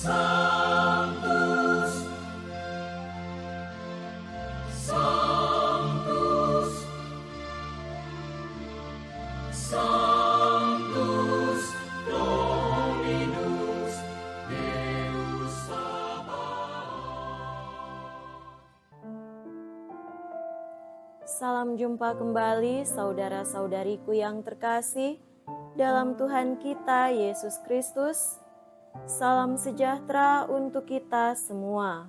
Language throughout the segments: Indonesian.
Sanctus, Sanctus, Sanctus Dominus Deus Sabaoth. Salam jumpa kembali saudara-saudariku yang terkasih dalam Tuhan kita Yesus Kristus. Salam sejahtera untuk kita semua.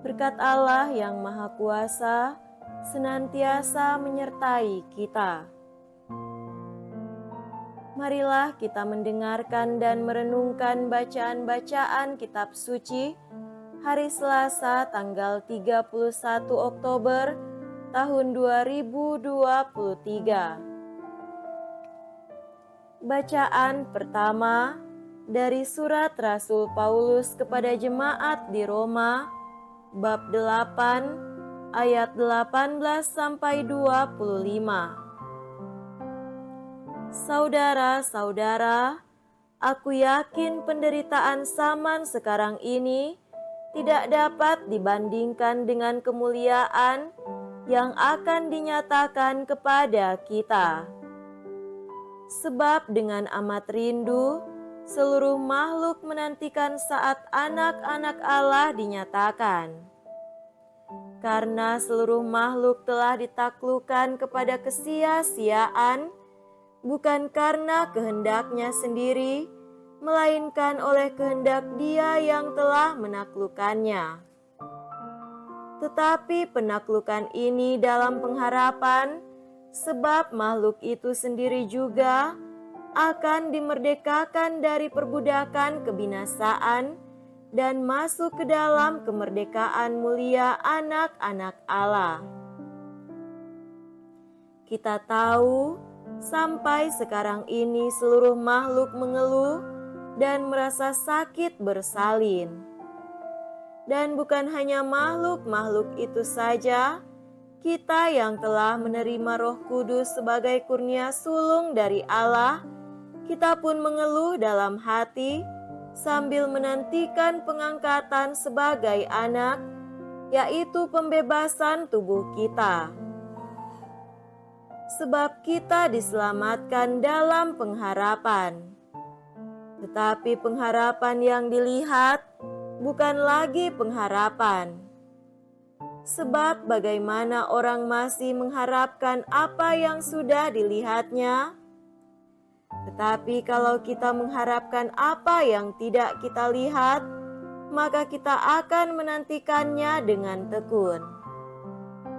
Berkat Allah yang Maha Kuasa senantiasa menyertai kita. Marilah kita mendengarkan dan merenungkan bacaan-bacaan kitab suci hari Selasa tanggal 31 Oktober tahun 2023. Bacaan pertama dari surat Rasul Paulus kepada jemaat di Roma, bab 8, ayat 18 sampai 25. Saudara-saudara, aku yakin penderitaan zaman sekarang ini tidak dapat dibandingkan dengan kemuliaan yang akan dinyatakan kepada kita. Sebab dengan amat rindu, seluruh makhluk menantikan saat anak-anak Allah dinyatakan. Karena seluruh makhluk telah ditaklukkan kepada kesia-siaan, bukan karena kehendaknya sendiri, melainkan oleh kehendak Dia yang telah menaklukkannya. Tetapi penaklukan ini dalam pengharapan, sebab makhluk itu sendiri juga akan dimerdekakan dari perbudakan kebinasaan dan masuk ke dalam kemerdekaan mulia anak-anak Allah. Kita tahu sampai sekarang ini seluruh makhluk mengeluh dan merasa sakit bersalin. Dan bukan hanya makhluk-makhluk itu saja, kita yang telah menerima Roh Kudus sebagai kurnia sulung dari Allah, kita pun mengeluh dalam hati sambil menantikan pengangkatan sebagai anak, yaitu pembebasan tubuh kita. Sebab kita diselamatkan dalam pengharapan. Tetapi pengharapan yang dilihat bukan lagi pengharapan. Sebab bagaimana orang masih mengharapkan apa yang sudah dilihatnya? Tetapi kalau kita mengharapkan apa yang tidak kita lihat, maka kita akan menantikannya dengan tekun.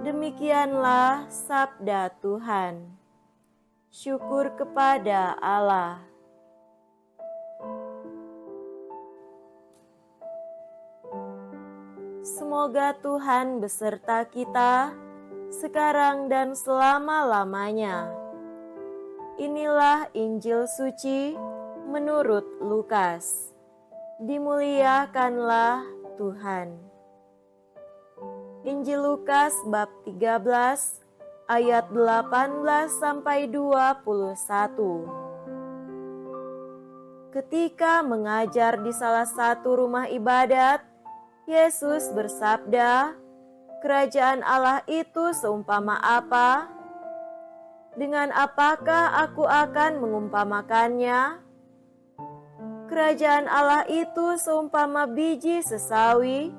Demikianlah sabda Tuhan. Syukur kepada Allah. Semoga Tuhan beserta kita sekarang dan selama-lamanya. Inilah Injil suci menurut Lukas. Dimuliakanlah Tuhan. Injil Lukas bab 13 ayat 18 sampai 21. Ketika mengajar di salah satu rumah ibadat, Yesus bersabda, "Kerajaan Allah itu seumpama apa? Dengan apakah aku akan mengumpamakannya? Kerajaan Allah itu seumpama biji sesawi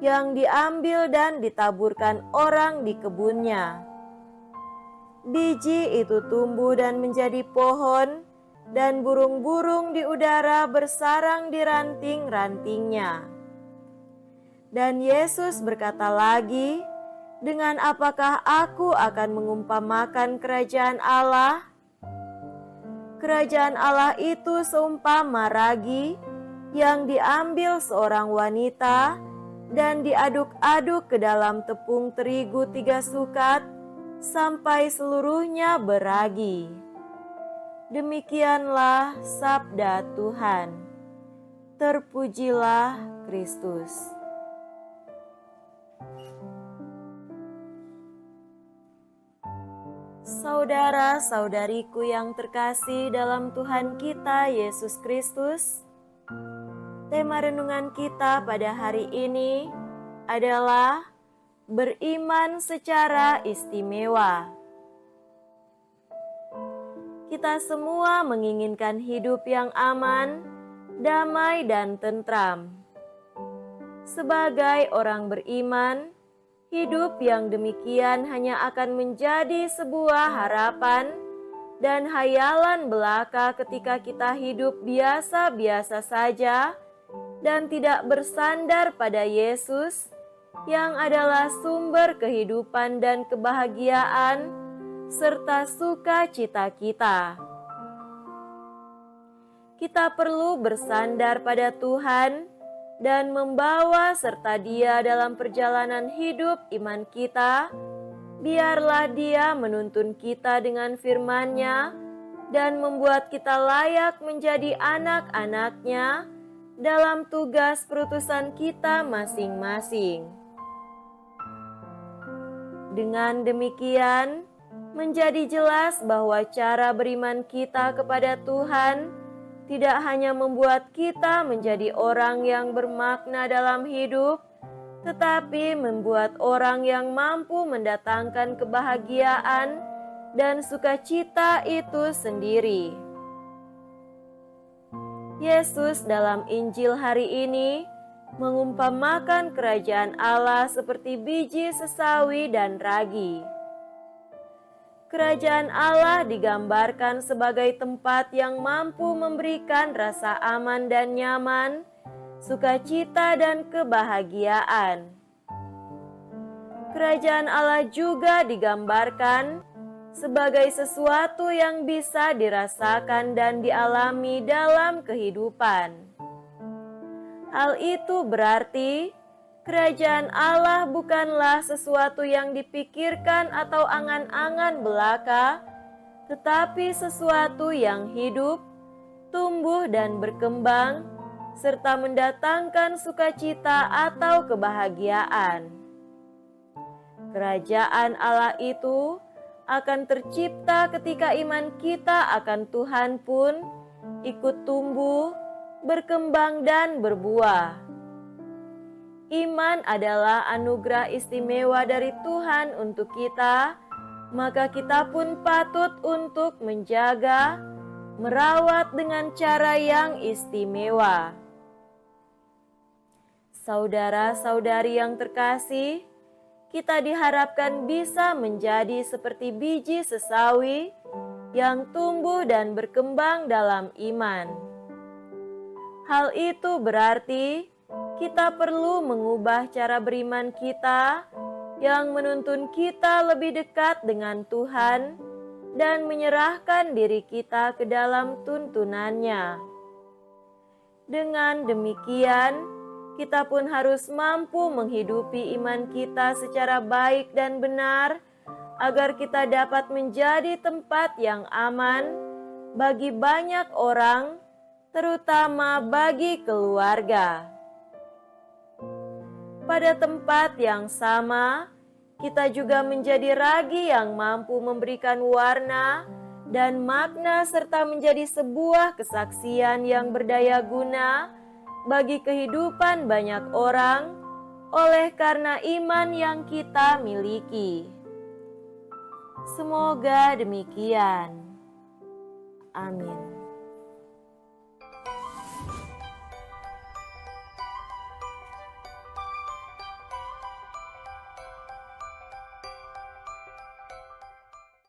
yang diambil dan ditaburkan orang di kebunnya. Biji itu tumbuh dan menjadi pohon, dan burung-burung di udara bersarang di ranting-rantingnya." Dan Yesus berkata lagi, "Dengan apakah aku akan mengumpamakan kerajaan Allah? Kerajaan Allah itu seumpama ragi yang diambil seorang wanita dan diaduk-aduk ke dalam tepung terigu 3 sukat sampai seluruhnya beragi." Demikianlah sabda Tuhan. Terpujilah Kristus. Saudara-saudariku yang terkasih dalam Tuhan kita Yesus Kristus, Tema renungan kita pada hari ini adalah beriman secara istimewa. Kita semua menginginkan hidup yang aman, damai, dan tentram. Sebagai orang beriman, hidup yang demikian hanya akan menjadi sebuah harapan dan hayalan belaka ketika kita hidup biasa-biasa saja dan tidak bersandar pada Yesus yang adalah sumber kehidupan dan kebahagiaan serta sukacita kita. Kita perlu bersandar pada Tuhan dan membawa serta Dia dalam perjalanan hidup iman kita. Biarlah Dia menuntun kita dengan firman-Nya dan membuat kita layak menjadi anak-anak-Nya dalam tugas perutusan kita masing-masing. Dengan demikian, menjadi jelas bahwa cara beriman kita kepada Tuhan tidak hanya membuat kita menjadi orang yang bermakna dalam hidup, tetapi membuat orang yang mampu mendatangkan kebahagiaan dan sukacita itu sendiri. Yesus dalam Injil hari ini mengumpamakan kerajaan Allah seperti biji sesawi dan ragi. Kerajaan Allah digambarkan sebagai tempat yang mampu memberikan rasa aman dan nyaman, sukacita dan kebahagiaan. Kerajaan Allah juga digambarkan sebagai sesuatu yang bisa dirasakan dan dialami dalam kehidupan. Hal itu berarti kerajaan Allah bukanlah sesuatu yang dipikirkan atau angan-angan belaka, tetapi sesuatu yang hidup, tumbuh dan berkembang, serta mendatangkan sukacita atau kebahagiaan. Kerajaan Allah itu akan tercipta ketika iman kita akan Tuhan pun ikut tumbuh, berkembang dan berbuah. Iman adalah anugerah istimewa dari Tuhan untuk kita, maka kita pun patut untuk menjaga, merawat dengan cara yang istimewa. Saudara-saudari yang terkasih, kita diharapkan bisa menjadi seperti biji sesawi yang tumbuh dan berkembang dalam iman. Hal itu berarti kita perlu mengubah cara beriman kita yang menuntun kita lebih dekat dengan Tuhan dan menyerahkan diri kita ke dalam tuntunannya. Dengan demikian, kita pun harus mampu menghidupi iman kita secara baik dan benar, agar kita dapat menjadi tempat yang aman bagi banyak orang, terutama bagi keluarga. Pada tempat yang sama, kita juga menjadi ragi yang mampu memberikan warna dan makna serta menjadi sebuah kesaksian yang berdaya guna bagi kehidupan banyak orang oleh karena iman yang kita miliki. Semoga demikian. Amin.